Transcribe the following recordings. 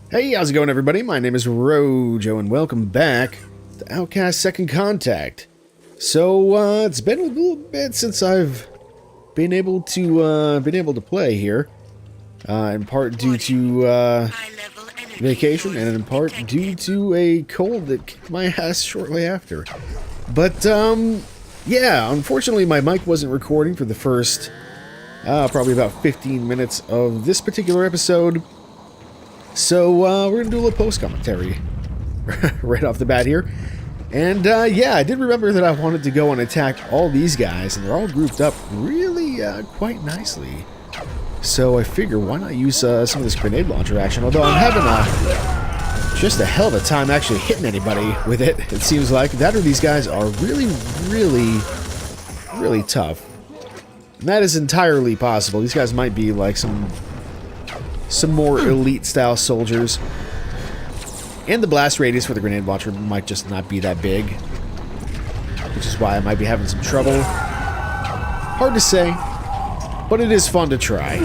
Hey, how's it going, everybody? My name is Rojo, and welcome back to Outcast Second Contact. So, it's been a little bit since I've been able to play here, in part due to vacation, and in part due to a cold that kicked my ass shortly after. But yeah, unfortunately, my mic wasn't recording for the first probably about 15 minutes of this particular episode. So, we're gonna do a little post-commentary right off the bat here. And, yeah, I did remember that I wanted to go and attack all these guys, and they're all grouped up really, quite nicely. So I figure, why not use, some of this grenade launcher action, although I'm having just a hell of a time actually hitting anybody with it, it seems like. That or these guys are really, really tough. And that is entirely possible. These guys might be, like, some more elite-style soldiers. And the blast radius for the grenade launcher might just not be that big, which is why I might be having some trouble. Hard to say, but it is fun to try.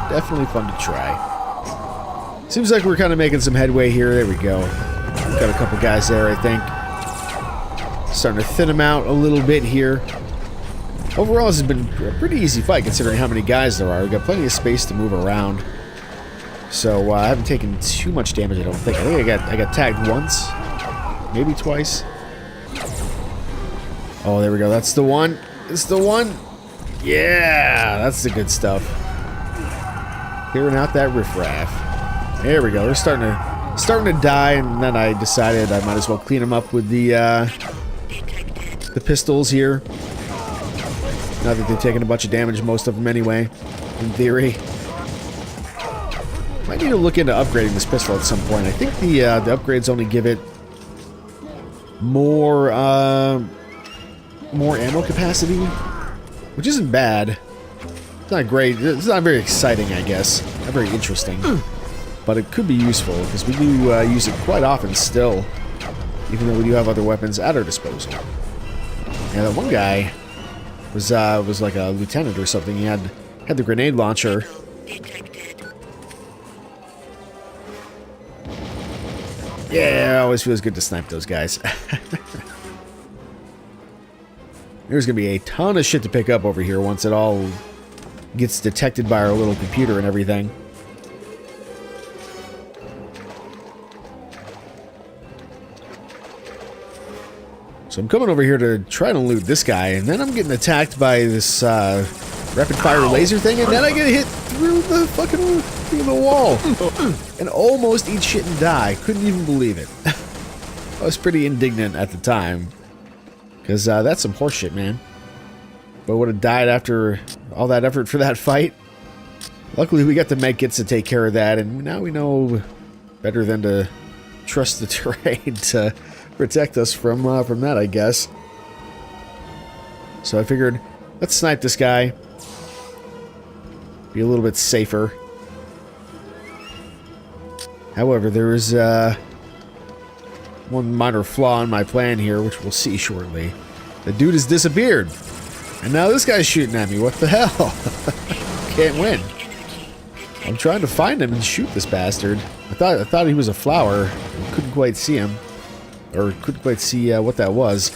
Definitely fun to try. Seems like we're kind of making some headway here. There we go. We've got a couple guys there, I think. Starting to thin them out a little bit here. Overall, this has been a pretty easy fight considering how many guys there are. We've got plenty of space to move around. So, I haven't taken too much damage, I don't think. I think I got tagged once. Maybe twice. Oh, there we go. That's the one. It's the one. Yeah, that's the good stuff. Clearing out that riffraff. There we go. They're starting to die, and then I decided I might as well clean them up with the pistols here. Not that they've taken a bunch of damage, most of them anyway, in theory. Might need to look into upgrading this pistol at some point. I think the upgrades only give it more ammo capacity, which isn't bad. It's not great. It's not very exciting, I guess. Not very interesting. But it could be useful, because we do use it quite often still, even though we do have other weapons at our disposal. Yeah, that one guy was like a lieutenant or something. He had the grenade launcher. Yeah, it always feels good to snipe those guys. There's gonna be a ton of shit to pick up over here once it all gets detected by our little computer and everything. So I'm coming over here to try to loot this guy, and then I'm getting attacked by this rapid-fire laser thing, and then I get hit through the fucking through the wall, and almost eat shit and die. Couldn't even believe it. I was pretty indignant at the time, because that's some horseshit, man. But would have died after all that effort for that fight. Luckily, we got the medkits to take care of that, and now we know better than to trust the terrain to protect us from that, I guess. So I figured, let's snipe this guy. Be a little bit safer. However, there is one minor flaw in my plan here, which we'll see shortly. The dude has disappeared, and now this guy's shooting at me. What the hell? Can't win. I'm trying to find him and shoot this bastard. I thought he was a flower. Couldn't quite see him. Or couldn't quite see what that was.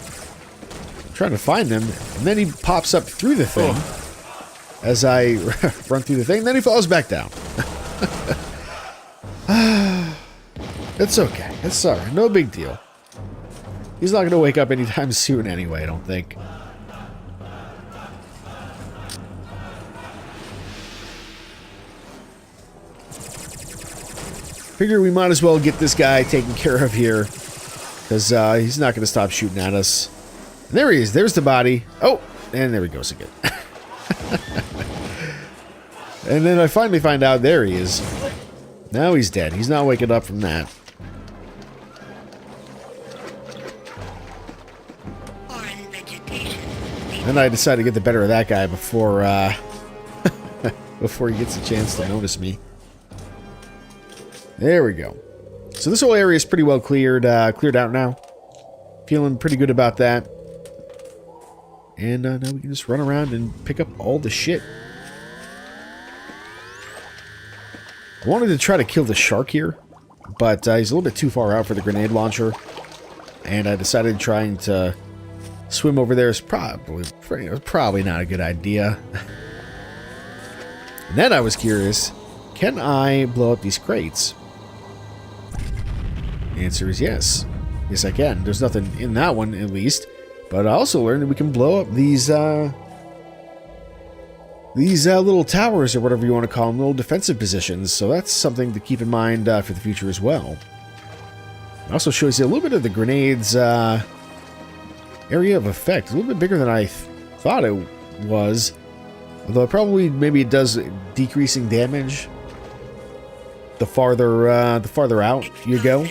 I'm trying to find him, and then he pops up through the thing as I run through the thing, and then he falls back down. It's okay. It's alright. No big deal. He's not going to wake up anytime soon anyway, I don't think. Figure we might as well get this guy taken care of here, because he's not going to stop shooting at us. And there he is. There's the body. Oh, and there he goes again. And then I finally find out, there he is. Now he's dead. He's not waking up from that. Then I decided to get the better of that guy before before he gets a chance to notice me. There we go. So this whole area is pretty well cleared out now. Feeling pretty good about that. And now we can just run around and pick up all the shit. I wanted to try to kill the shark here, but he's a little bit too far out for the grenade launcher. And I decided trying to swim over there is probably not a good idea. And then I was curious, can I blow up these crates? The answer is yes. Yes, I can. There's nothing in that one, at least. But I also learned that we can blow up these little towers, or whatever you want to call them, little defensive positions. So that's something to keep in mind for the future as well. It also shows you a little bit of the grenade's area of effect. A little bit bigger than I thought it was. Although maybe it does decreasing damage the farther out you go.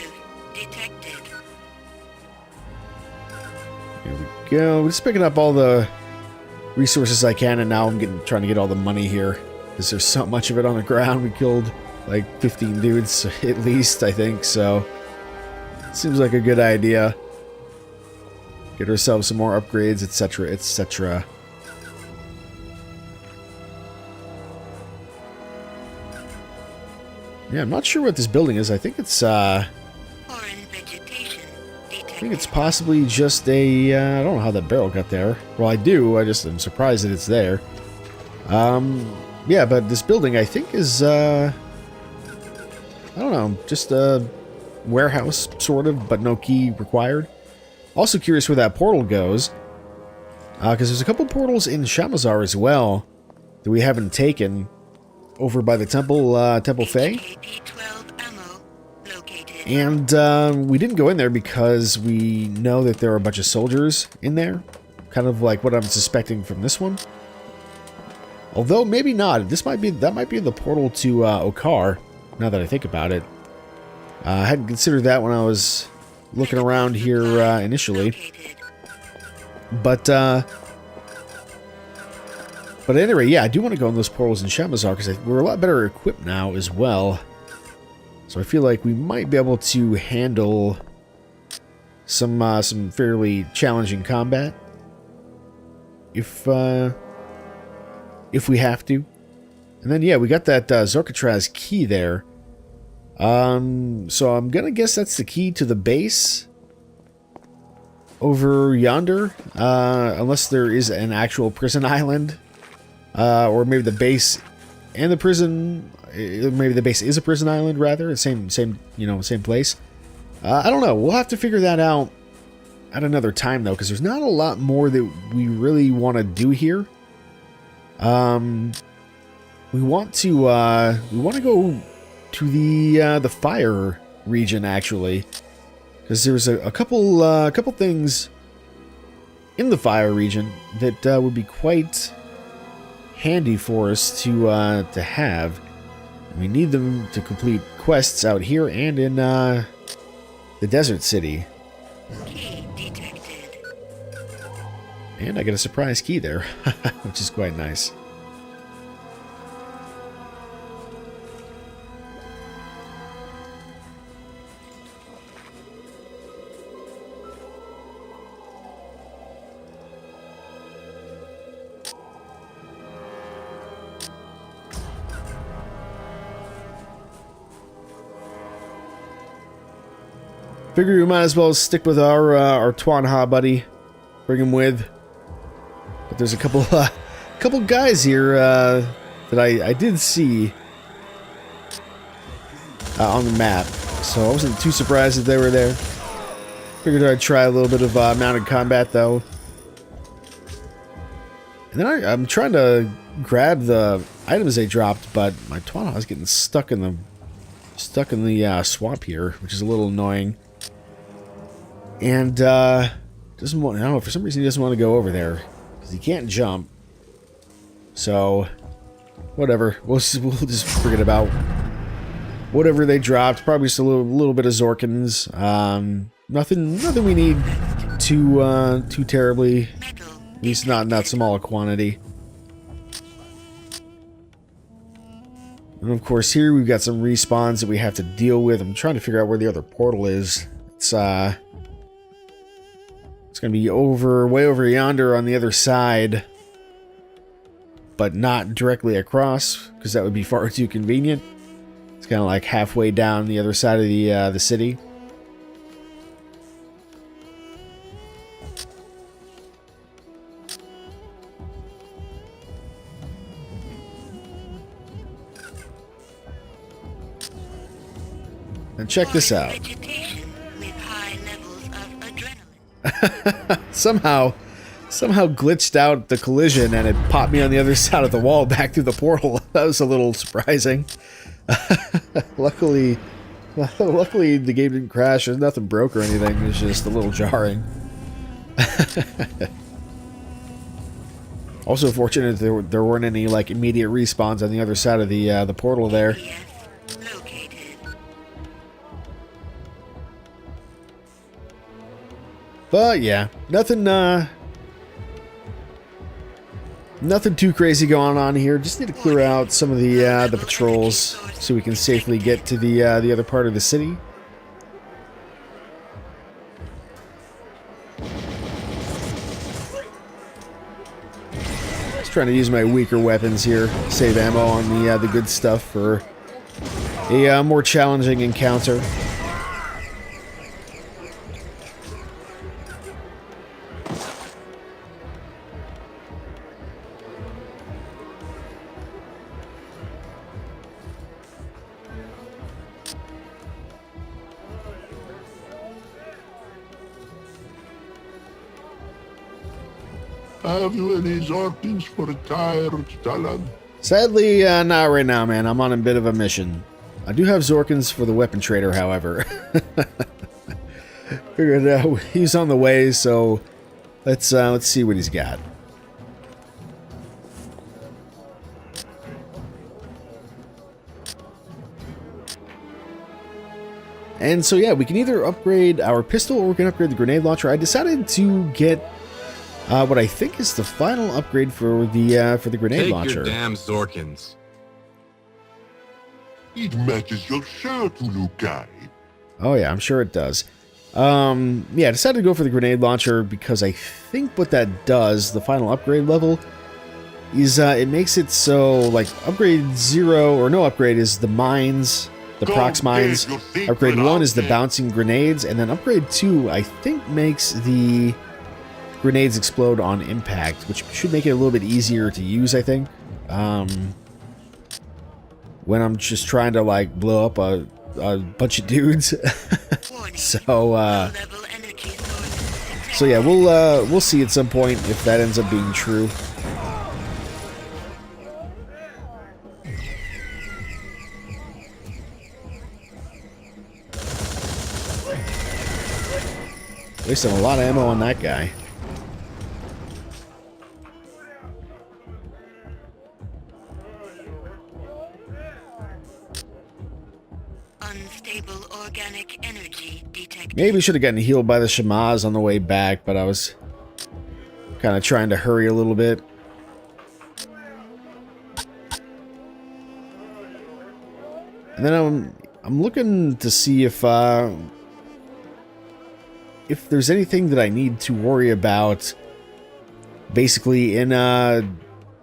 Here we go. Just picking up all the resources I can, and now I'm trying to get all the money here because there's so much of it on the ground. We killed like 15 dudes at least, I think. So seems like a good idea. Get ourselves some more upgrades, etc., etc. Yeah, I'm not sure what this building is. I think it's possibly just a I don't know how that barrel got there. Well, I do. I'm surprised that it's there. Yeah, but this building I think is I don't know, just a warehouse sort of, but no key required. Also curious where that portal goes, because there's a couple portals in Shamazar as well that we haven't taken over by the Temple Fae. And we didn't go in there because we know that there are a bunch of soldiers in there, kind of like what I'm suspecting from this one. Although maybe not. That might be the portal to Okar. Now that I think about it, I hadn't considered that when I was looking around here initially. But at any rate, yeah, I do want to go in those portals in Shamazar because we're a lot better equipped now as well. So I feel like we might be able to handle some fairly challenging combat if we have to. And then yeah, we got that Zorkatraz key there. So I'm gonna guess that's the key to the base over yonder, unless there is an actual prison island, or maybe the base and the prison. Maybe the base is a prison island, rather. Same place. I don't know. We'll have to figure that out at another time, though, because there's not a lot more that we really want to do here. We want to go to the fire region, actually, because there's a couple things in the fire region that would be quite handy for us to have. We need them to complete quests out here and in the desert city. Key detected. And I get a surprise key there, which is quite nice. Figure we might as well stick with our Twanha buddy, bring him with. But there's a couple guys here that I did see on the map, so I wasn't too surprised that they were there. Figured I'd try a little bit of mounted combat though. And then I'm trying to grab the items they dropped, but my Twanha is getting stuck in the swamp here, which is a little annoying. And doesn't want. I don't know, for some reason he doesn't want to go over there because he can't jump. So whatever, we'll just forget about whatever they dropped. Probably just a little bit of Zorkins. Nothing we need too terribly. At least not in that small a quantity. And of course here we've got some respawns that we have to deal with. I'm trying to figure out where the other portal is. It's going to be way over yonder on the other side, but not directly across, because that would be far too convenient. It's kind of like halfway down the other side of the city. And check this out. somehow glitched out the collision and it popped me on the other side of the wall back through the portal. That was a little surprising. Luckily the game didn't crash. There's nothing broke or anything. It's just a little jarring. Also fortunate there weren't any like immediate respawns on the other side of the portal there. But yeah, nothing too crazy going on here. Just need to clear out some of the patrols so we can safely get to the other part of the city. Just trying to use my weaker weapons here, save ammo on the good stuff for a more challenging encounter. Have you any Zorkins for tired talent? Sadly, not right now, man. I'm on a bit of a mission. I do have Zorkins for the weapon trader, however. Figured he's on the way, so let's see what he's got. And so yeah, we can either upgrade our pistol or we can upgrade the grenade launcher. I decided to get what I think is the final upgrade for the grenade launcher. Take your damn Zorkins. It matches your shirt, Lukai. Oh yeah, I'm sure it does. Yeah, I decided to go for the grenade launcher because I think what that does, the final upgrade level, is it makes it so like upgrade 0 or no upgrade is the mines, the prox mines. Upgrade 1 is the bouncing grenades, and then upgrade 2 I think makes the grenades explode on impact, which should make it a little bit easier to use, I think. When I'm just trying to like blow up a bunch of dudes. So yeah, we'll see at some point if that ends up being true. Wasting a lot of ammo on that guy. Unstable organic energy detected. Maybe we should have gotten healed by the Shamaz on the way back, but I was kind of trying to hurry a little bit. And then I'm looking to see if there's anything that I need to worry about. Basically, in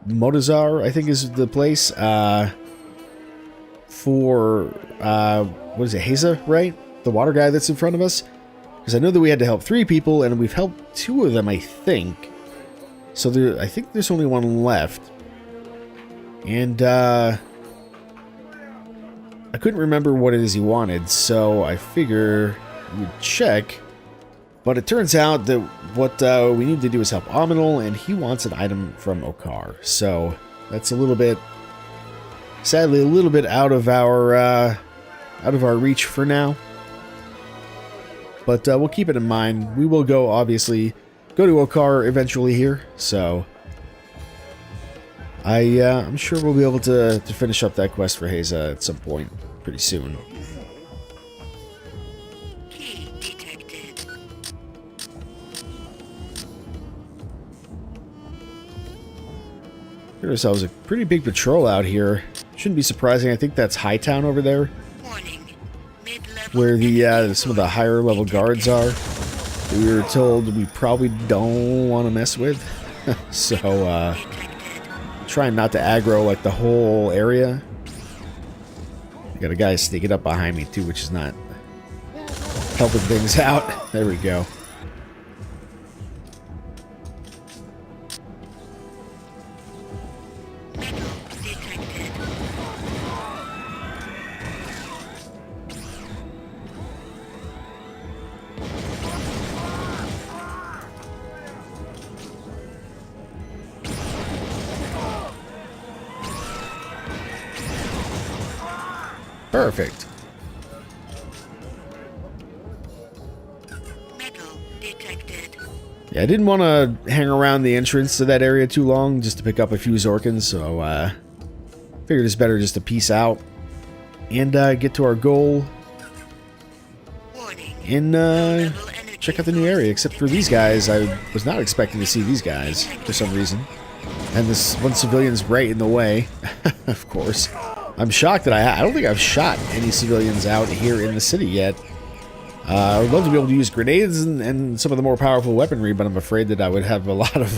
Motazar, I think is the place. For what is it, Haza, right? The water guy that's in front of us. Because I know that we had to help 3 people, and we've helped 2 of them, I think. So I think there's only 1 left. And I couldn't remember what it is he wanted, so I figure we'd check. But it turns out that what we need to do is help Aminal, and he wants an item from Okar. So that's a little bit, sadly, a little bit out of our reach for now. But we'll keep it in mind. We will obviously go to Okar eventually here. So I'm sure we'll be able to finish up that quest for Haza at some point pretty soon. Key detected. Got ourselves a pretty big patrol out here. Shouldn't be surprising. I think that's Hightown over there, where the some of the higher level guards are. We were told we probably don't want to mess with. So trying not to aggro like the whole area. Got a guy sneaking up behind me, too, which is not helping things out. There we go. Perfect. Metal detected. Yeah, I didn't want to hang around the entrance to that area too long just to pick up a few Zorkins, so figured it's better just to peace out and get to our goal Warning. and check out the new area. Except for these guys, I was not expecting to see these guys for some reason. And this one civilian's right in the way, of course. I'm shocked that I don't think I've shot any civilians out here in the city yet. I would love to be able to use grenades and some of the more powerful weaponry, but I'm afraid that I would have a lot of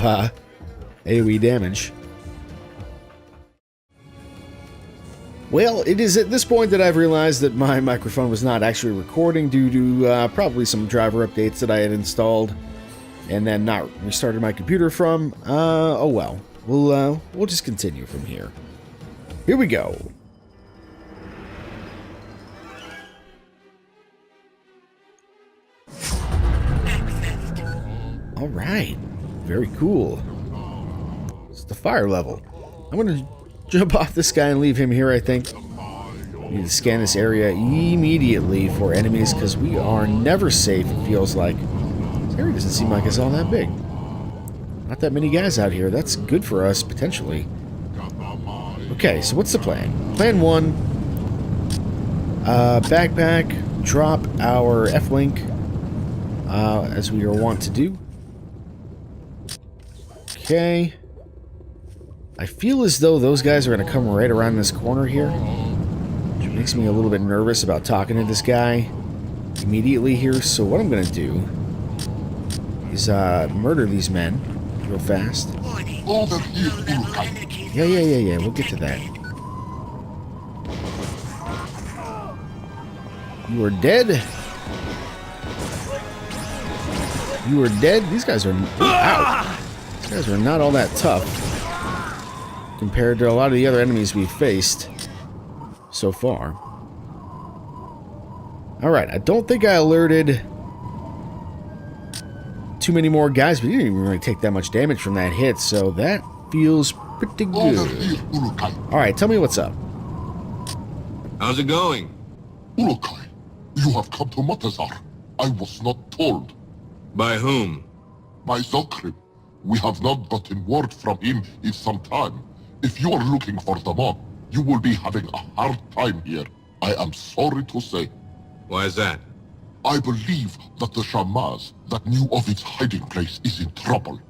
AoE damage. Well, it is at this point that I've realized that my microphone was not actually recording due to probably some driver updates that I had installed and then not restarted my computer from. Oh well. We'll just continue from here. Here we go. All right, very cool. It's the fire level. I'm gonna jump off this guy and leave him here, I think. Need to scan this area immediately for enemies because we are never safe, it feels like. This area doesn't seem like it's all that big. Not that many guys out here. That's good for us, potentially. Okay, so what's the plan? Plan 1. Backpack, drop our F-Link, as we are wont to do. Okay. I feel as though those guys are going to come right around this corner here, which makes me a little bit nervous about talking to this guy immediately here. So what I'm going to do is murder these men real fast. Over here, Urukai. Yeah, we'll get to that. You are dead. You are dead. These guys are... Ow. These guys are not all that tough compared to a lot of the other enemies we've faced so far. Alright, I don't think I alerted too many more guys, but he didn't even really take that much damage from that hit, so that feels pretty good. Alright, tell me what's up. How's it going? Urukai, you have come to Matazar. I was not told. By whom? By Zokrim. We have not gotten word from him in some time. If you are looking for the mob, you will be having a hard time here. I am sorry to say. Why is that? I believe that the Shamaz that knew of its hiding place is in trouble.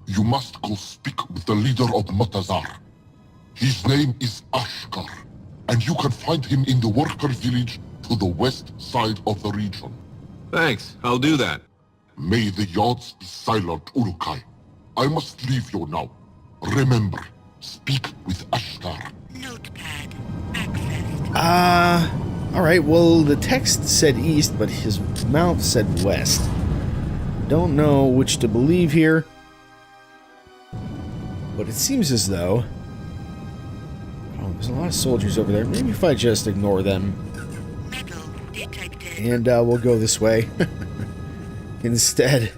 You must go speak with the leader of Matazar. His name is Ashkar, and you can find him in the worker village to the west side of the region. Thanks, I'll do that. May the yards be silent, Urukai. I must leave you now. Remember, speak with Ashkar. Notepad accessed. Alright, well, the text said east, but his mouth said west. Don't know which to believe here, but it seems as though... Oh, there's a lot of soldiers over there. Maybe if I just ignore them. Metal detected. And we'll go this way instead.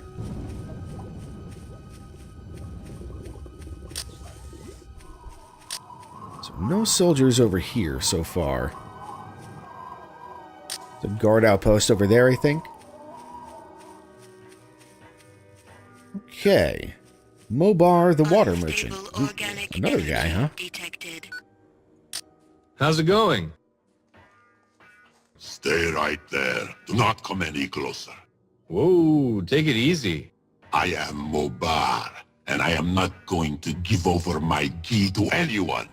So no soldiers over here so far. The guard outpost over there, I think. Okay. Mobar the water merchant. Ooh, another guy, huh? Detected. How's it going? Stay right there. Do not come any closer. Whoa, take it easy. I am Mobar, and I am not going to give over my key to anyone.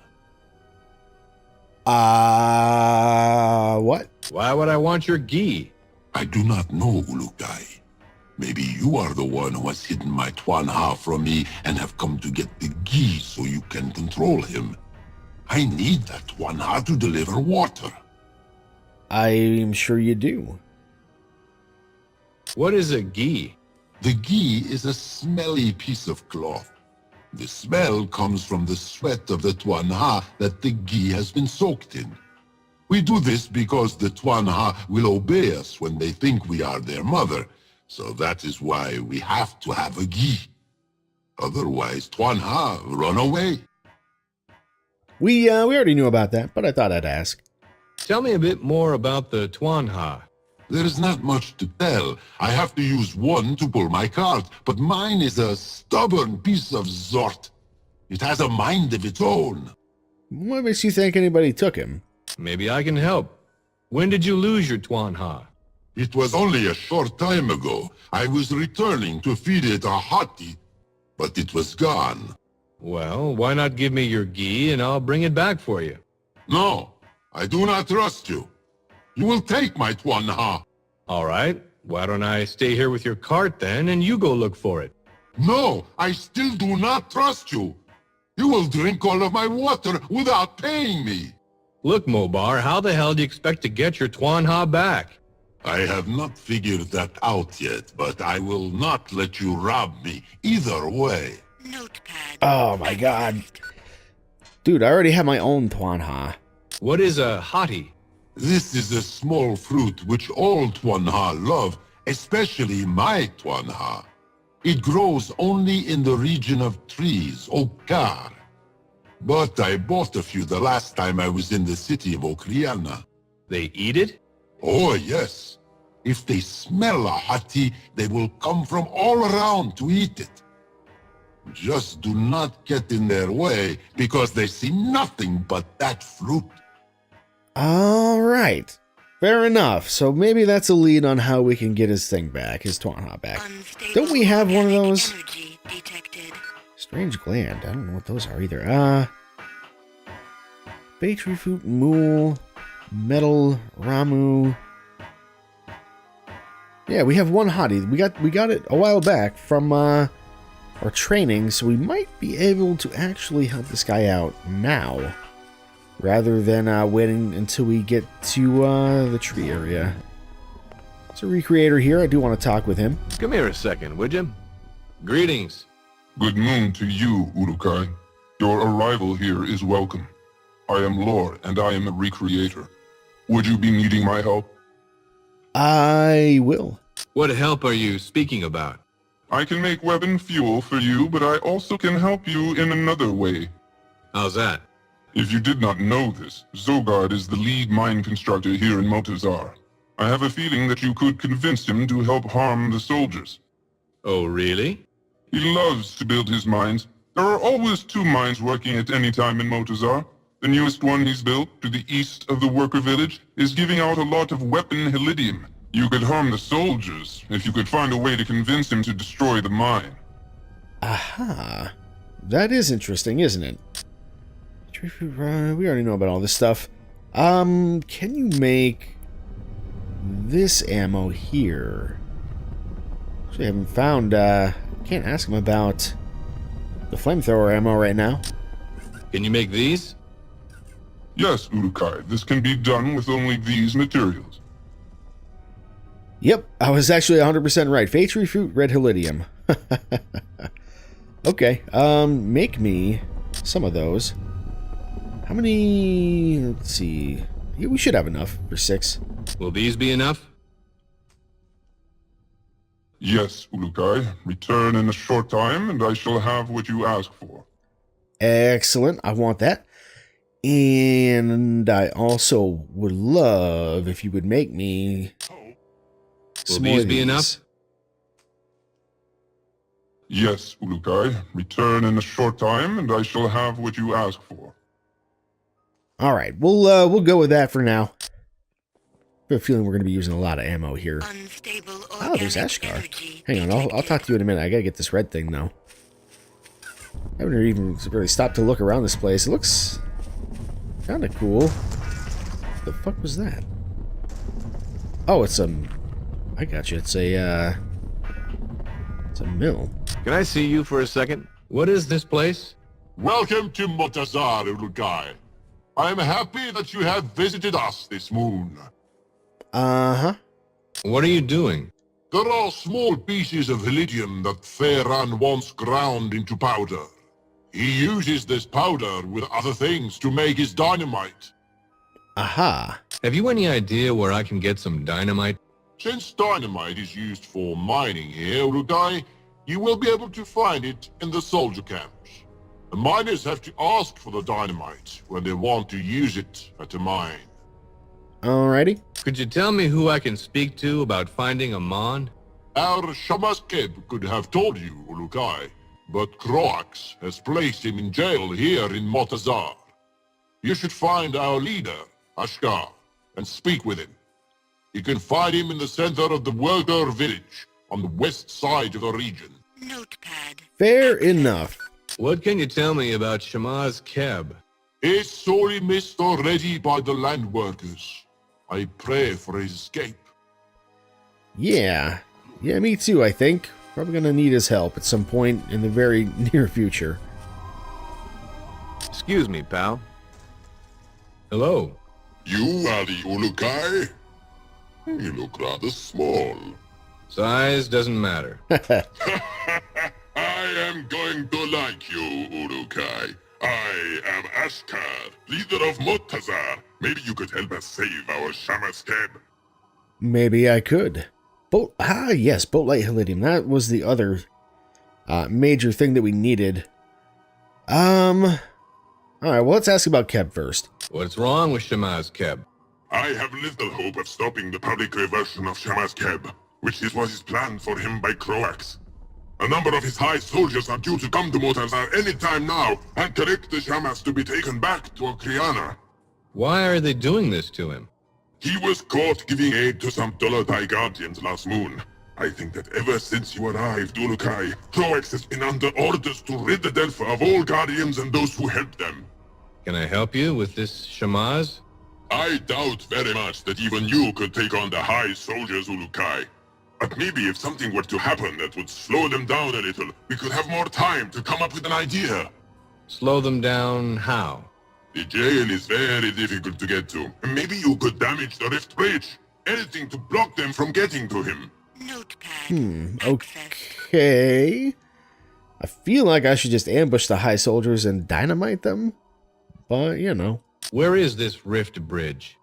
What? Why would I want your gi? I do not know, Ulukai. Maybe you are the one who has hidden my Twanha from me and have come to get the key so you can control him. I need that Twanha to deliver water. I'm sure you do. What is a gi? The gi is a smelly piece of cloth. The smell comes from the sweat of the Tuanha that the gi has been soaked in. We do this because the Tuanha will obey us when they think we are their mother, so that is why we have to have a gi. Otherwise, Tuanha run away. We already knew about that, but I thought I'd ask. Tell me a bit more about the Tuanha. There is not much to tell. I have to use one to pull my cart, but mine is a stubborn piece of zort. It has a mind of its own. What makes you think anybody took him? Maybe I can help. When did you lose your Tuanha? It was only a short time ago. I was returning to feed it a hottie, but it was gone. Well, why not give me your gi and I'll bring it back for you? No, I do not trust you. You will take my Tuanha. All right. Why don't I stay here with your cart then and you go look for it? No, I still do not trust you. You will drink all of my water without paying me. Look, Mobar, how the hell do you expect to get your Tuanha back? I have not figured that out yet, but I will not let you rob me either way. Notepad. Oh my god. Dude, I already have my own Tuanha. What is a hottie? This is a small fruit which all Tuanha love, especially my Tuanha. It grows only in the region of trees, Okar. But I bought a few the last time I was in the city of Okriana. They eat it? Oh, yes. If they smell a hottie, they will come from all around to eat it. Just do not get in their way, because they see nothing but that fruit. All right. Fair enough. So maybe that's a lead on how we can get his thing back, his Tuanha back. Unstable Don't we have one of organic those? Energy detected. Strange gland. I don't know what those are either. Battery fruit, mule, metal, ramu. Yeah, we have one hottie. We got it a while back from our training, so we might be able to actually help this guy out now, rather than waiting until we get to the tree area. It's a recreator here. I do want to talk with him. Come here a second, would you? Greetings. Good noon to you, Urukai. Your arrival here is welcome. I am Lore, and I am a recreator. Would you be needing my help? I will. What help are you speaking about? I can make weapon fuel for you, but I also can help you in another way. How's that? If you did not know this, Zogard is the lead mine constructor here in Motazar. I have a feeling that you could convince him to help harm the soldiers. Oh, really? He loves to build his mines. There are always 2 mines working at any time in Motazar. The newest one he's built, to the east of the worker village, is giving out a lot of weapon helidium. You could harm the soldiers if you could find a way to convince him to destroy the mine. Aha. That is interesting, isn't it? We already know about all this stuff. Can you make this ammo here? Actually, I haven't found, can't ask him about the flamethrower ammo right now. Can you make these? Yes, Urukai, this can be done with only these materials. Yep, I was actually 100% right. Fatry fruit, red helidium. Okay, make me some of those. How many? Let's see. Yeah, we should have enough for 6. Will these be enough? Yes, Urukai. Return in a short time, and I shall have what you ask for. Excellent. I want that. And I also would love if you would make me Will some more these of be these. enough? Yes, Urukai. Return in a short time, and I shall have what you ask for. All right, we'll go with that for now. I have a feeling we're going to be using a lot of ammo here. Unstable Oh, there's organic Ashkar. energy Hang on, I'll detected. talk to you in a minute. I gotta get this red thing though. I haven't even really stopped to look around this place. It looks kind of cool. What the fuck was that? Oh, it's a. I got you. It's a mill. Can I see you for a second? What is this place? Welcome to Motazar, Urukai. I am happy that you have visited us this moon. Uh-huh. What are you doing? There are small pieces of Helidium that Feyran once ground into powder. He uses this powder with other things to make his dynamite. Aha. Have you any idea where I can get some dynamite? Since dynamite is used for mining here, Urukai, you will be able to find it in the soldier camps. The miners have to ask for the dynamite when they want to use it at a mine. Alrighty. Could you tell me who I can speak to about finding a Mon? Our Shamaskeb could have told you, Ulukai, but Croax has placed him in jail here in Motazar. You should find our leader, Ashkar, and speak with him. You can find him in the center of the worker village, on the west side of the region. Notepad. Fair enough. What can you tell me about Shamaz Keb? He's sorely missed already by the land workers. I pray for his escape. Yeah. Yeah, me too, I think. Probably gonna need his help at some point in the very near future. Excuse me, pal. Hello. You are the Ulukai? You look rather small. Size doesn't matter. I am going to like you, Ulukai. I am Ashkar, leader of Motazar. Maybe you could help us save our Shamaskeb. Maybe I could. Yes, Boat Light Helidium. That was the other major thing that we needed. Alright, well, let's ask about Keb first. What's wrong with Shamaz Keb? I have little hope of stopping the public reversion of Shamaskeb, which is what is planned for him by Croax. A number of his high soldiers are due to come to Motazar any time now and correct the Shamas to be taken back to Okriana. Why are they doing this to him? He was caught giving aid to some Dolodai Guardians last moon. I think that ever since you arrived, Ulukai, Croax has been under orders to rid the Delpha of all Guardians and those who help them. Can I help you with this Shamaz? I doubt very much that even you could take on the high soldiers, Ulukai. But maybe if something were to happen that would slow them down a little, we could have more time to come up with an idea. Slow them down how? The jail is very difficult to get to. Maybe you could damage the Rift Bridge. Anything to block them from getting to him. Notepad. Okay. I feel like I should just ambush the high soldiers and dynamite them. But, you know. Where is this Rift Bridge?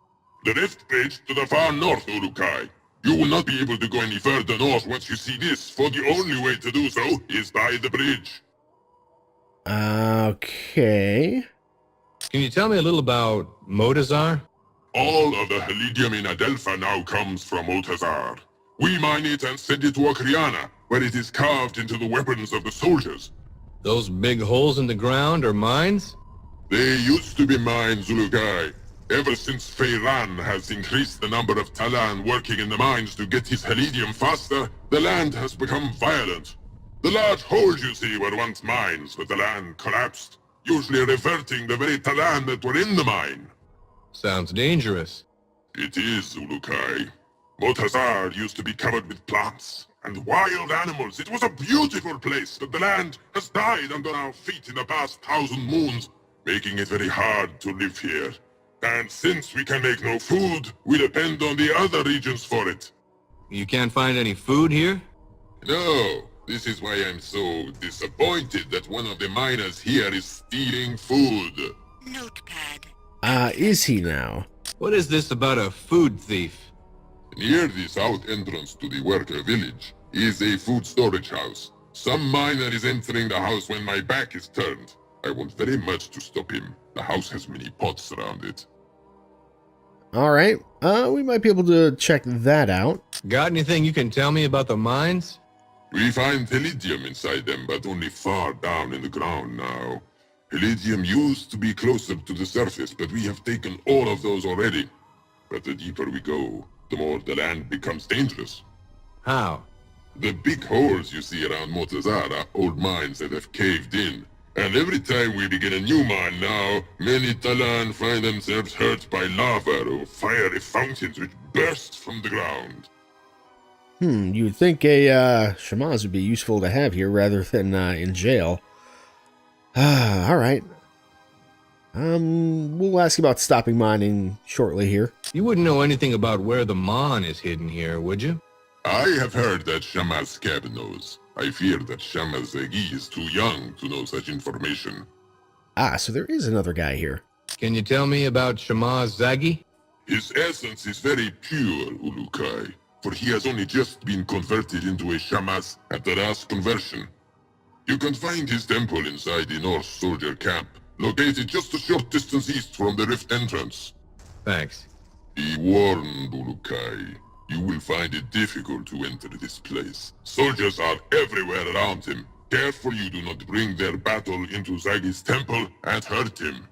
The Rift Bridge to the far north, Ulukai. You will not be able to go any further north once you see this, for the only way to do so is by the bridge. Okay. Can you tell me a little about Motazar? All of the Helidium in Adelpha now comes from Motazar. We mine it and send it to Okriana, where it is carved into the weapons of the soldiers. Those big holes in the ground are mines? They used to be mines, Ulukai. Ever since Feyran has increased the number of Talan working in the mines to get his Helidium faster, the land has become violent. The large holes you see were once mines, but the land collapsed, usually reverting the very Talan that were in the mine. Sounds dangerous. It is, Ulukai. Motazar used to be covered with plants and wild animals. It was a beautiful place, but the land has died under our feet in the past 1,000 moons, making it very hard to live here. And since we can make no food, we depend on the other regions for it. You can't find any food here? No, this is why I'm so disappointed that one of the miners here is stealing food. Notepad. Is he now? What is this about a food thief? Near the south entrance to the worker village is a food storage house. Some miner is entering the house when my back is turned. I want very much to stop him. The house has many pots around it. Alright. We might be able to check that out. Got anything you can tell me about the mines? We find Helidium inside them, but only far down in the ground now. Helidium used to be closer to the surface, but we have taken all of those already. But the deeper we go, the more the land becomes dangerous. How? The big holes you see around Motazar are old mines that have caved in. And every time we begin a new mine now, many Talan find themselves hurt by lava or fiery fountains which burst from the ground. You would think a Shamaz would be useful to have here rather than in jail. Alright. We'll ask about stopping mining shortly here. You wouldn't know anything about where the Mon is hidden here, would you? I have heard that Shamas Cab knows. I fear that Shamas Zagi is too young to know such information. Ah, so there is another guy here. Can you tell me about Shamaz Zagi? His essence is very pure, Ulukai, for he has only just been converted into a Shamas at the last conversion. You can find his temple inside the North Soldier camp, located just a short distance east from the rift entrance. Thanks. Be warned, Ulukai. You will find it difficult to enter this place. Soldiers are everywhere around him. Careful you do not bring their battle into Zagi's temple and hurt him.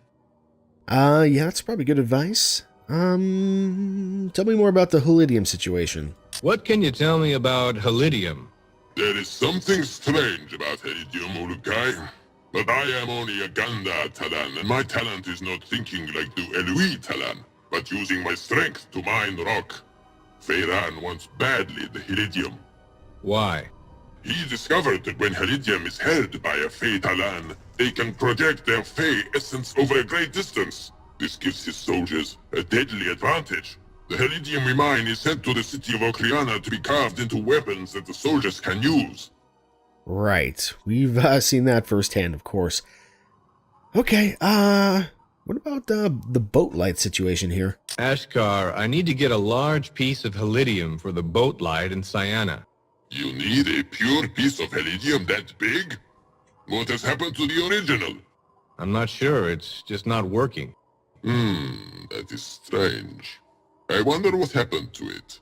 Yeah, that's probably good advice. Tell me more about the Helidium situation. What can you tell me about Helidium? There is something strange about Helidium, Ulukai. But I am only a Ganda Talan, and my talent is not thinking like the Elui Talan, but using my strength to mine rock. Feyran wants badly the Helidium. Why? He discovered that when Helidium is held by a Fey Talan, they can project their Fey essence over a great distance. This gives his soldiers a deadly advantage. The Helidium we mine is sent to the city of Okriana to be carved into weapons that the soldiers can use. Right. We've seen that firsthand, of course. Okay, what about the boat light situation here? Ashkar, I need to get a large piece of Helidium for the boat light in Cyana. You need a pure piece of Helidium that big? What has happened to the original? I'm not sure, it's just not working. That is strange. I wonder what happened to it.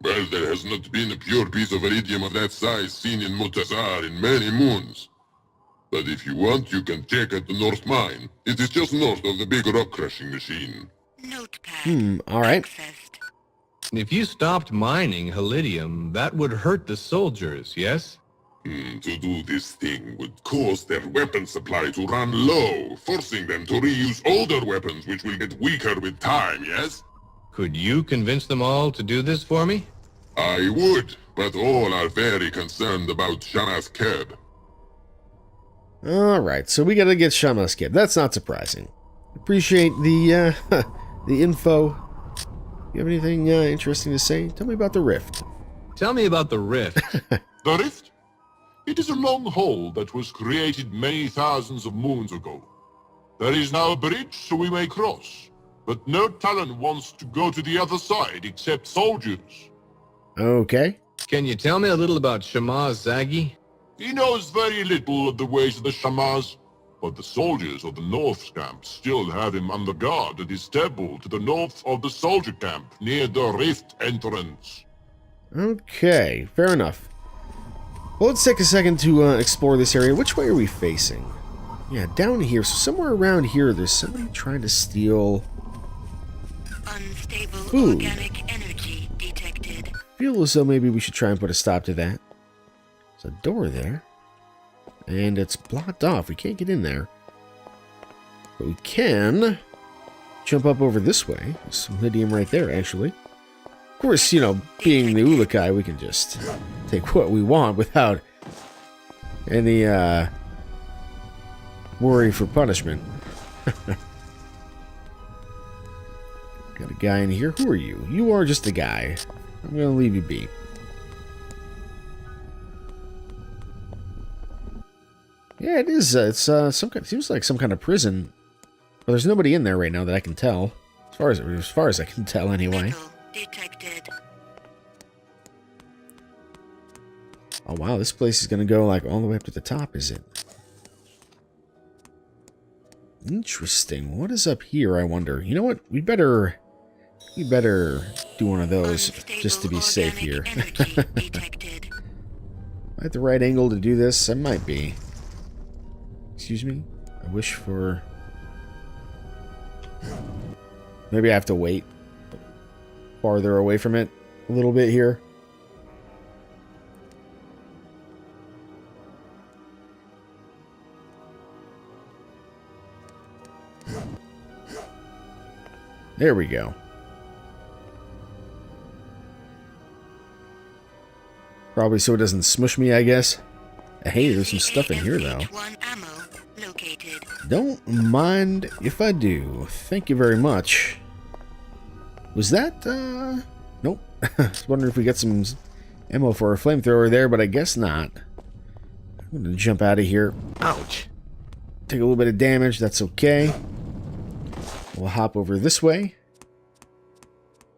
Well, there has not been a pure piece of iridium of that size seen in Mutazar in many moons. But if you want, you can check at the North Mine. It is just north of the big rock crushing machine. Notepad. Alright. Accessed. If you stopped mining Helidium, that would hurt the soldiers, yes? To do this thing would cause their weapon supply to run low, forcing them to reuse older weapons which will get weaker with time, yes? Could you convince them all to do this for me? I would, but all are very concerned about Shana's Keb. Alright, so we gotta get Shamas Kid. That's not surprising. Appreciate the, the info. You have anything interesting to say? Tell me about the rift. Tell me about the rift. The rift? It is a long hole that was created many thousands of moons ago. There is now a bridge so we may cross, but no Talon wants to go to the other side except soldiers. Okay. Can you tell me a little about Shamaz Zagi? He knows very little of the ways of the Shamas, but the soldiers of the North camp still have him under guard at his temple to the north of the soldier camp near the rift entrance. Okay, fair enough. Well, let's take a second to explore this area. Which way are we facing? Yeah, down here. So somewhere around here, there's somebody trying to steal... Unstable Food. organic energy detected. Feel as though maybe we should try and put a stop to that. There's a door there. And it's blocked off. We can't get in there. But we can jump up over this way. There's some lithium right there, actually. Of course, you know, being the Ulukai, we can just take what we want without any, worry for punishment. Got a guy in here. Who are you? You are just a guy. I'm gonna leave you be. Yeah, it is. It's some kind. Seems like some kind of prison. But there's nobody in there right now that I can tell. As far as I can tell, anyway. Metal detected. Oh wow, this place is gonna go like all the way up to the top, is it? Interesting. What is up here, I wonder? You know what? We better do one of those just to be safe here. Unstable organic energy detected. Am I at the right angle to do this? I might be. Excuse me? I wish for... Maybe I have to wait farther away from it a little bit here. There we go. Probably so it doesn't smush me, I guess. Hey, there's some stuff in here, though. SH-1 ammo located. Don't mind if I do. Thank you very much. Was that, Nope. I was wondering if we got some ammo for a flamethrower there, but I guess not. I'm gonna jump out of here. Ouch. Take a little bit of damage, that's okay. We'll hop over this way.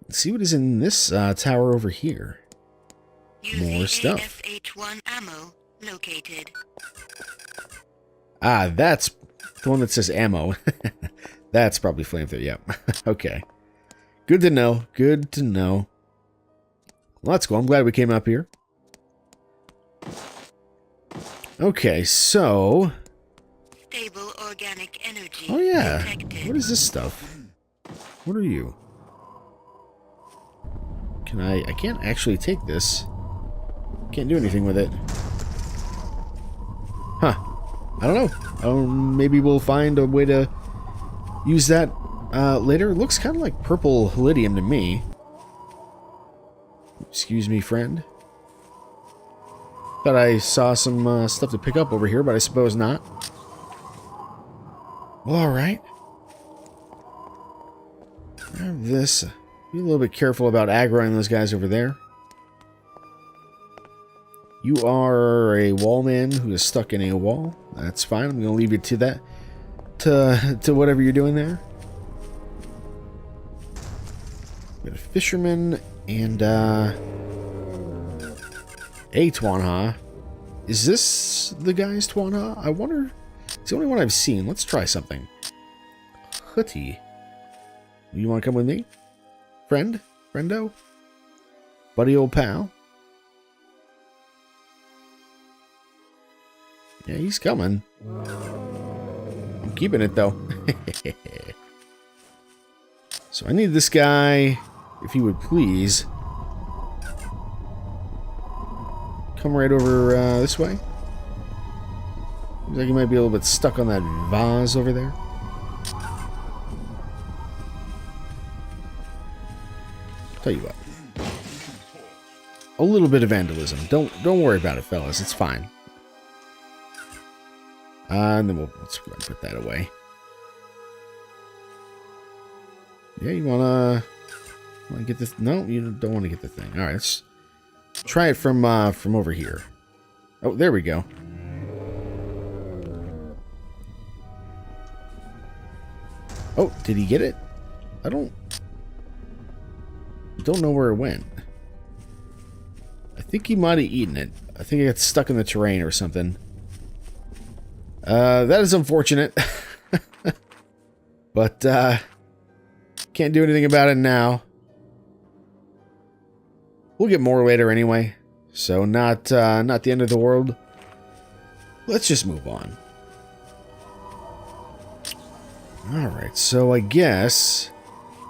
Let's see what is in this tower over here. More stuff. AFH1 ammo located. Ah, that's the one that says ammo. That's probably flamethrower, yep. Okay. Good to know, good to know. Well, that's cool, I'm glad we came up here. Okay, so... Stable organic energy Oh yeah, detected. what is this stuff? What are you? Can I can't actually take this. Can't do anything with it. Huh. I don't know. Maybe we'll find a way to use that later. It looks kind of like purple helidium to me. Excuse me, friend. Thought I saw some stuff to pick up over here, but I suppose not. Well, alright. I have this. Be a little bit careful about aggroing those guys over there. You are a wall man who is stuck in a wall. That's fine. I'm going to leave you to that. To whatever you're doing there. We got a fisherman and a Twanha. Is this the guy's Twanha? I wonder. It's the only one I've seen. Let's try something. Hootie. You want to come with me? Friend? Friendo? Buddy old pal? Yeah, he's coming. I'm keeping it, though. So I need this guy, if he would please, come right over this way. Looks like he might be a little bit stuck on that vase over there. Tell you what. A little bit of vandalism. Don't worry about it, fellas. It's fine. And then let's go ahead and put that away. Yeah, you wanna get this? No, you don't want to get the thing. All right, let's try it from over here. Oh, there we go. Oh, did he get it? I don't know where it went. I think he might have eaten it. I think it got stuck in the terrain or something. That is unfortunate. But, can't do anything about it now. We'll get more later anyway. So, not the end of the world. Let's just move on. Alright, so I guess...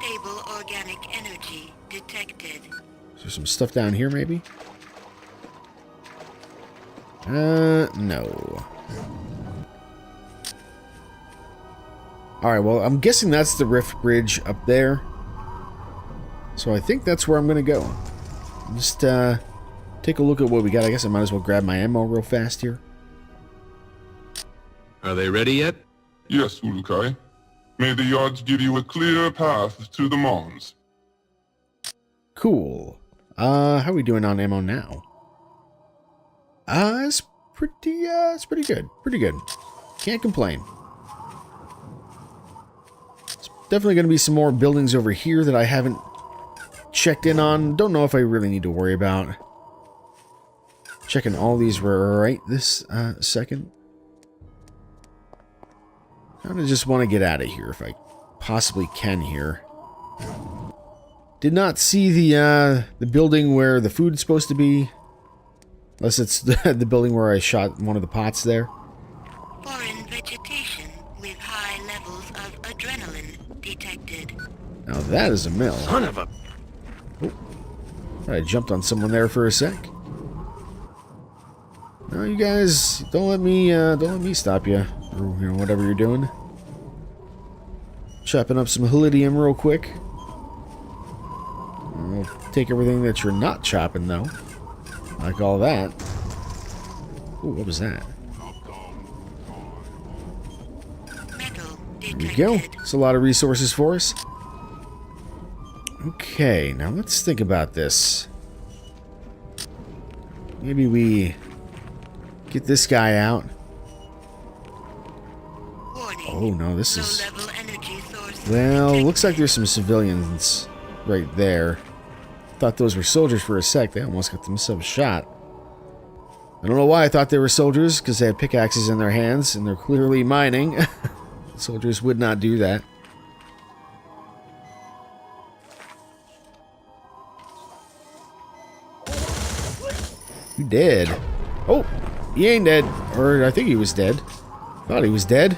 Stable organic energy detected. Is there some stuff down here, maybe? No. Alright, well, I'm guessing that's the Rift Bridge up there. So I think that's where I'm going to go. Just, take a look at what we got. I guess I might as well grab my ammo real fast here. Are they ready yet? Yes, Ulukai. May the yards give you a clear path to the Mons. Cool. How are we doing on ammo now? It's pretty good. Pretty good. Can't complain. There's definitely going to be some more buildings over here that I haven't checked in on. Don't know if I really need to worry about checking all these right this second. I kind of just want to get out of here if I possibly can here. Did not see the building where the food's supposed to be. Unless it's the building where I shot one of the pots there. Foreign vegetation with high levels of adrenaline detected. Now that is a mill. Son of a... Oh, I jumped on someone there for a sec. No, you guys, don't let me stop you. Or, you know, whatever you're doing. Chopping up some helidium real quick. I'll take everything that you're not chopping, though. Like all that. Ooh, what was that? There we go. It's a lot of resources for us. Okay, now let's think about this. Maybe we get this guy out. Warning. Oh no, this is... Low-level energy source Well, detected. looks like there's some civilians right there. Thought those were soldiers for a sec. They almost got themselves shot. I don't know why I thought they were soldiers, because they had pickaxes in their hands, and they're clearly mining. Soldiers would not do that. You dead. Oh, he ain't dead. Or I think he was dead. Thought he was dead.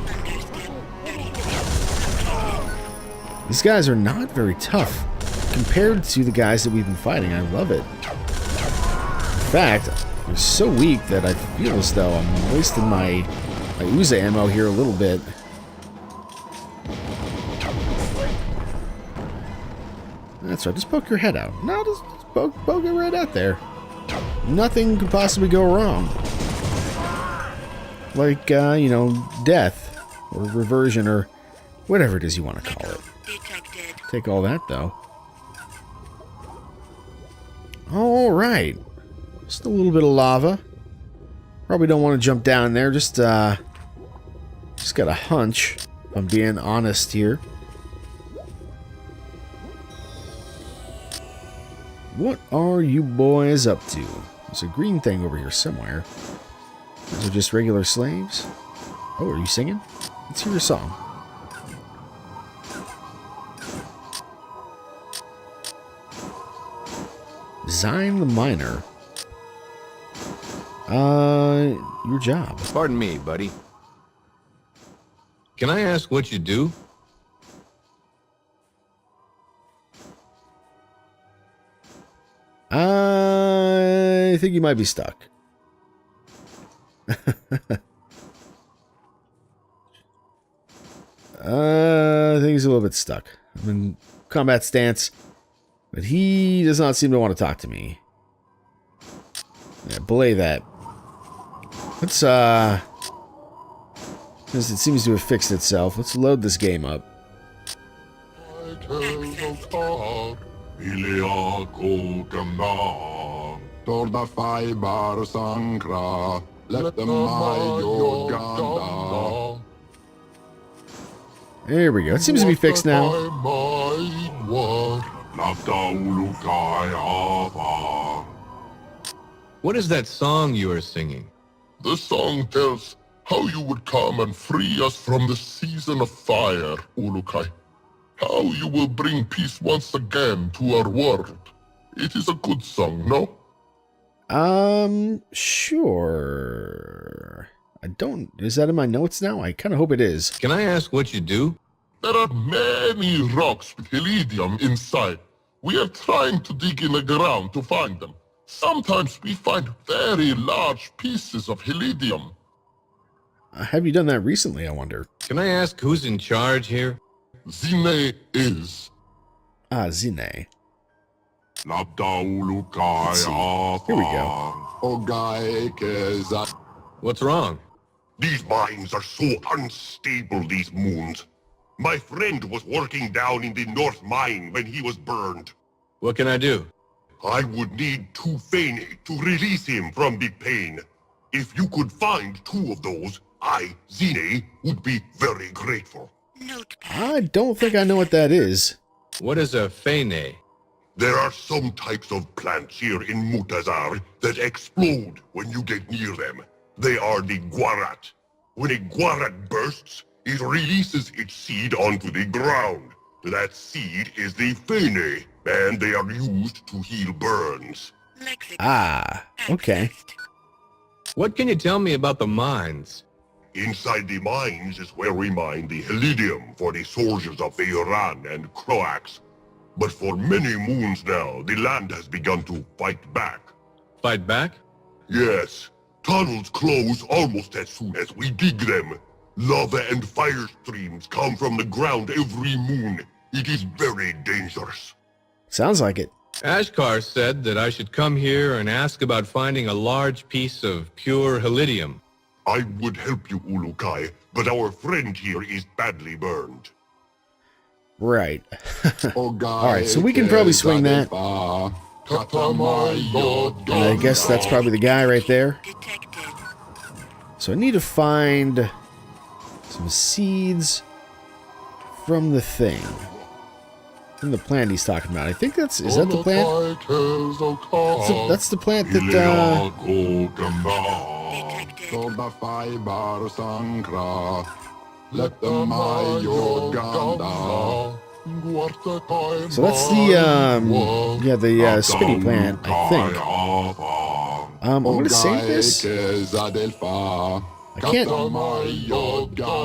Understood. 32. These guys are not very tough compared to the guys that we've been fighting. I love it. In fact, they're so weak that I feel as though I'm wasting my Uza ammo here a little bit. That's right, just poke your head out. No, just poke it right out there. Nothing could possibly go wrong. Like, you know, death, or reversion, or whatever it is you want to call it. Detected. Take all that, though. Alright. Just a little bit of lava. Probably don't want to jump down there. Just got a hunch, if I'm being honest here. What are you boys up to? There's a green thing over here somewhere. Those are just regular slaves? Oh, are you singing? Let's hear your song. Design the miner. Your job. Pardon me, buddy. Can I ask what you do? I think you might be stuck. I think he's a little bit stuck. I'm in combat stance, but he does not seem to want to talk to me. Yeah, belay that. Let's, since it seems to have fixed itself, let's load this game up. Torda fiber sankra, let them Uganda. There we go. It seems to be fixed now. What is that song you are singing? The song tells how you would come and free us from the season of fire, Ulukai. How you will bring peace once again to our world. It is a good song, no? Sure. I don't... Is that in my notes now? I kind of hope it is. Can I ask what you do? There are many rocks with helidium inside. We are trying to dig in the ground to find them. Sometimes we find very large pieces of helidium. Have you done that recently, I wonder? Can I ask who's in charge here? Zine is. Ah, Zine. Let's see. Here we go. What's wrong? These mines are so unstable, these moons. My friend was working down in the North Mine when he was burned. What can I do? I would need 2 Fane to release him from the pain. If you could find 2 of those, I, Zine, would be very grateful. Notepad. I don't think I know what that is. What is a fene? There are some types of plants here in Mutazar that explode when you get near them. They are the Guarat. When a Guarat bursts, it releases its seed onto the ground. That seed is the Fene, and they are used to heal burns. Lexicon. Ah, okay. Accessed. What can you tell me about the mines? Inside the mines is where we mine the helidium for the soldiers of Iran and Croax. But for many moons now, the land has begun to fight back. Fight back? Yes, tunnels close almost as soon as we dig them. Lava and fire streams come from the ground every moon. It is very dangerous. Sounds like it. Ashkar said that I should come here and ask about finding a large piece of pure helidium. I would help you, Ulukai, but our friend here is badly burned. Right. Alright, so we can probably swing that. And I guess that's probably the guy right there. Detected. So I need to find some seeds from the thing. From the plant he's talking about. I think that's... Is that the plant? That's the plant that... So that's the, yeah, the spinny plant, I think. I'm going to save this. I can't... I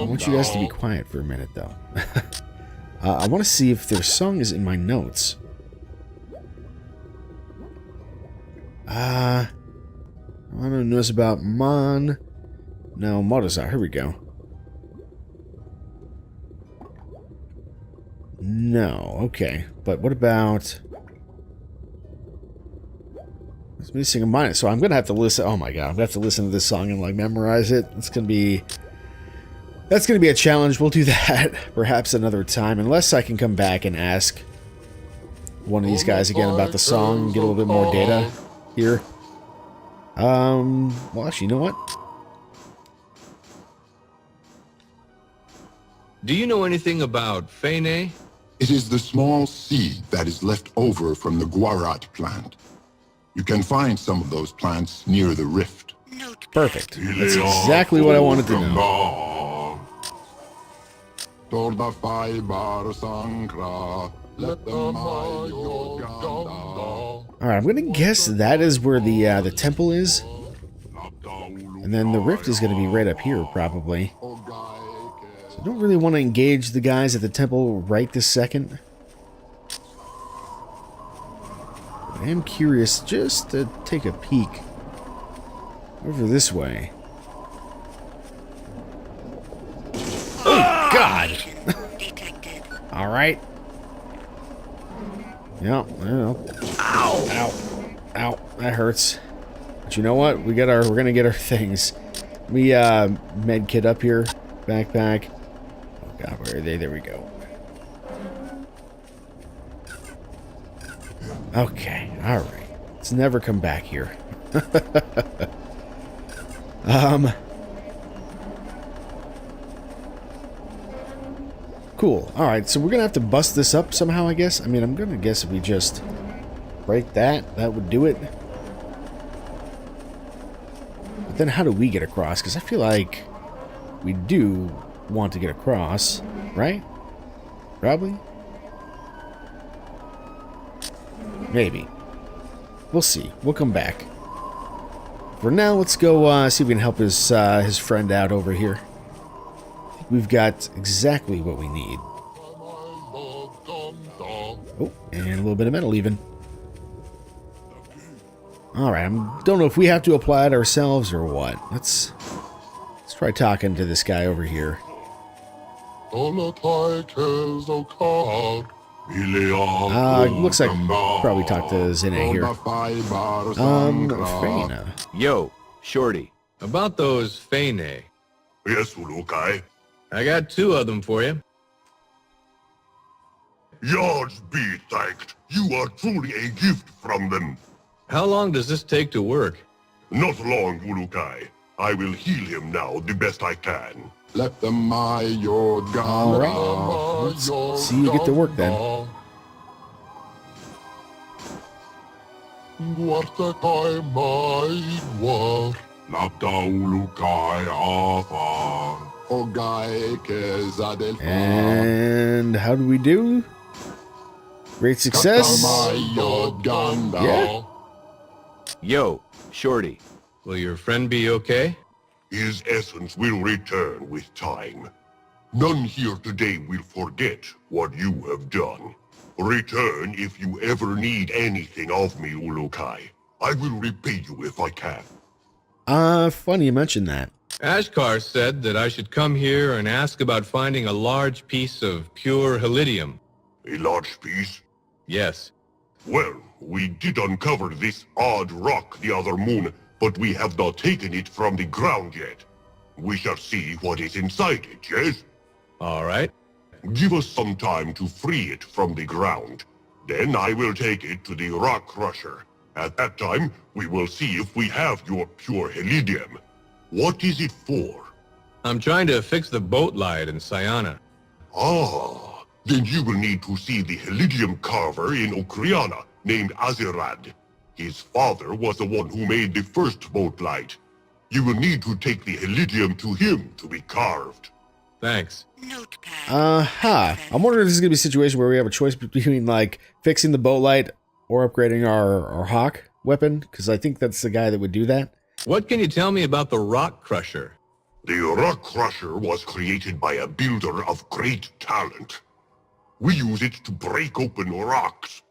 want you guys to be quiet for a minute, though. I want to see if their song is in my notes. I want to know about Mon. No, Motazar. Here we go. No, okay. But what about... It's missing a minor, so I'm going to have to listen... Oh my god, I'm going to have to listen to this song and, like, memorize it. It's going to be... That's going to be a challenge. We'll do that perhaps another time, unless I can come back and ask one of these guys again about the song and get a little bit more data here. Well, actually, you know what? Do you know anything about Fene? It is the small seed that is left over from the Guarat plant. You can find some of those plants near the rift. Notepad. Perfect. That's exactly what I wanted to know. Alright, I'm gonna guess that is where the temple is. And then the rift is gonna be right up here, probably. So I don't really want to engage the guys at the temple right this second. But I am curious just to take a peek over this way. Oh, God! Detected. Alright. Yeah, well. Ow! Ow. Ow. That hurts. But you know what? We're gonna get our things. We, med kit up here. Backpack. Oh god, where are they? There we go. Okay, alright. Let's never come back here. Cool. Alright, so we're gonna have to bust this up somehow, I guess. I mean, I'm gonna guess if we just break that would do it. But then how do we get across? Because I feel like we do want to get across, right? Probably? Maybe. We'll see. We'll come back. For now, let's go see if we can help his friend out over here. We've got exactly what we need. Oh, and a little bit of metal even. Alright, I don't know if we have to apply it ourselves or what. Let's try talking to this guy over here. Looks like probably talk to Zine here. Faina. Yo, Shorty. About those Fene. Yes, Ulukai. I got 2 of them for you. Yards be thanked. You are truly a gift from them. How long does this take to work? Not long, Ulukai. I will heal him now the best I can. Let them your Alright. Let's see you get to work then. And how do we do? Great success. Yeah. Yo, Shorty. Will your friend be okay? His essence will return with time. None here today will forget what you have done. Return if you ever need anything of me, Ulukai. I will repay you if I can. Funny you mentioned that. Ashkar said that I should come here and ask about finding a large piece of pure helidium. A large piece? Yes. Well, we did uncover this odd rock the other moon, but we have not taken it from the ground yet. We shall see what is inside it, yes? All right. Give us some time to free it from the ground. Then I will take it to the rock crusher. At that time, we will see if we have your pure helidium. What is it for? I'm trying to fix the boat light in Sayana. Ah, then you will need to see the helidium carver in Okriana, named Azirad. His father was the one who made the first boat light. You will need to take the helidium to him to be carved. Thanks. Notepad. I'm wondering if this is going to be a situation where we have a choice between, like, fixing the boat light or upgrading our hawk weapon, because I think that's the guy that would do that. What can you tell me about the rock crusher? The rock crusher was created by a builder of great talent. We use it to break open rocks.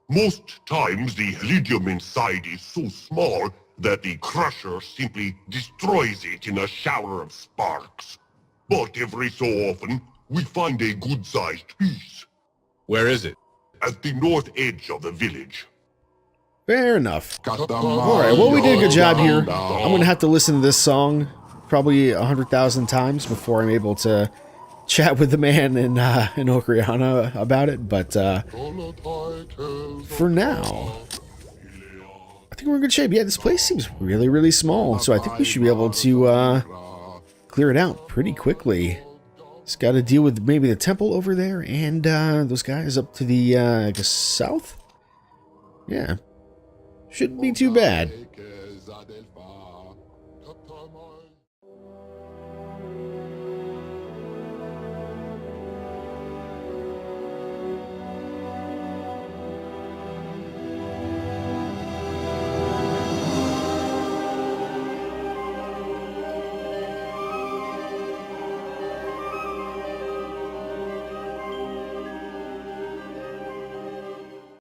Most times the helidium inside is so small that the crusher simply destroys it in a shower of sparks. But every so often, we find a good-sized piece. Where is it? At the north edge of the village. Fair enough. All Alright, well, we did a good job here. I'm going to have to listen to this song probably 100,000 times before I'm able to chat with the man in Okriana about it, but for now, I think we're in good shape. Yeah, this place seems really, really small, so I think we should be able to clear it out pretty quickly. Just got to deal with maybe the temple over there and those guys up to the, I guess, south? Yeah. Shouldn't be too bad.